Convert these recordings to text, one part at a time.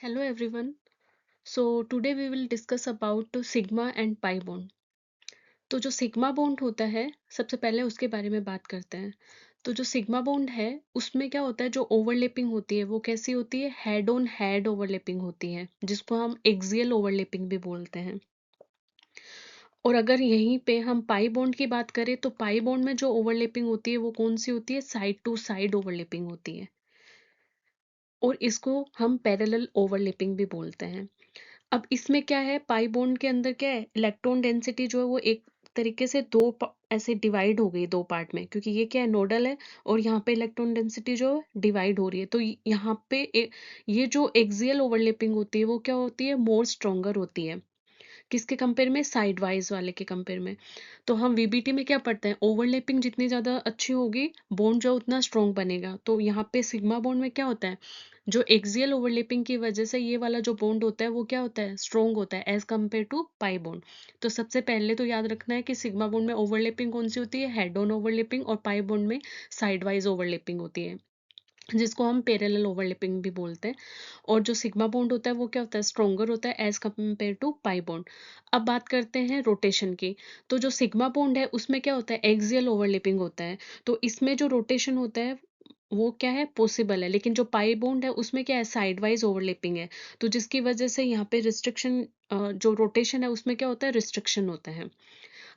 Hello everyone. So today we will discuss about sigma and pi bond. तो जो sigma bond होता है, सबसे पहले उसके बारे में बात करते हैं। तो जो सिग्मा बॉन्ड है, उसमें क्या होता है, जो ओवरलैपिंग होती है वो कैसी होती है, हेड ऑन हेड ओवरलैपिंग होती है, जिसको हम एक्सियल ओवरलैपिंग भी बोलते हैं। और अगर यहीं पे हम पाई बॉन्ड की बात करें तो पाई बॉन्ड में जो ओवरलैपिंग होती है वो कौन सी होती है, साइड टू साइड ओवरलैपिंग होती है। और इसको हम पैरेलल ओवरलैपिंग भी बोलते हैं। अब इसमें क्या है, पाई बॉन्ड के अंदर क्या है, इलेक्ट्रॉन डेंसिटी जो है वो एक तरीके से ऐसे डिवाइड हो गई दो पार्ट में, क्योंकि ये क्या है, नोडल है। और यहाँ पे इलेक्ट्रॉन डेंसिटी जो डिवाइड हो रही है, तो यहाँ पे ये जो एक्सियल ओवरलैपिंग होती है वो क्या होती है, मोर स्ट्रोंगर होती है। किसके कंपेयर में, साइड वाइज वाले के कंपेयर में। तो हम वीबीटी में क्या पढ़ते हैं, ओवरलैपिंग जितनी ज्यादा अच्छी होगी, बॉन्ड जो उतना स्ट्रॉन्ग बनेगा। तो यहाँ पे सिग्मा बॉन्ड में क्या होता है, जो एक्सियल ओवरलैपिंग की वजह से ये वाला जो बॉन्ड होता है वो क्या होता है, स्ट्रॉन्ग होता है as compared to pi bond. तो सबसे पहले तो याद रखना है कि सिग्मा बॉन्ड में ओवरलैपिंग कौन सी होती है, हेड ऑन ओवरलैपिंग, और पाई बॉन्ड में साइड वाइज ओवरलैपिंग होती है, जिसको हम पैरेलल ओवरलैपिंग भी बोलते हैं। और जो सिग्मा बॉन्ड होता है वो क्या होता है, स्ट्रोंगर होता है as compared to pi bond. अब बात करते हैं रोटेशन की। तो जो सिग्मा बॉन्ड है उसमें क्या होता है, एक्सियल ओवरलैपिंग होता है। तो इसमें जो रोटेशन होता है वो क्या है, पॉसिबल है। लेकिन जो पाई बॉन्ड है उसमें क्या है, साइड वाइज ओवरलैपिंग है। तो जिसकी वजह से यहाँ पे रिस्ट्रिक्शन, जो रोटेशन है उसमें क्या होता है, रिस्ट्रिक्शन होता है।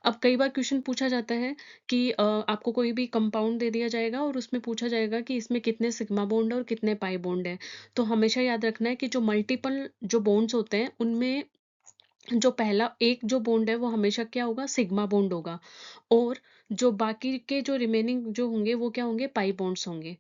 अब कई बार क्वेश्चन पूछा जाता है कि आपको कोई भी कंपाउंड दे दिया जाएगा और उसमें पूछा जाएगा कि इसमें कितने सिग्मा बॉन्ड और कितने पाई बॉन्ड है। तो हमेशा याद रखना है कि जो मल्टीपल जो बॉन्ड्स होते हैं उनमें जो पहला एक जो बॉन्ड है वो हमेशा क्या होगा, सिग्मा बॉन्ड होगा। और जो बाकी के जो रिमेनिंग जो होंगे वो क्या होंगे, पाई बॉन्ड्स होंगे।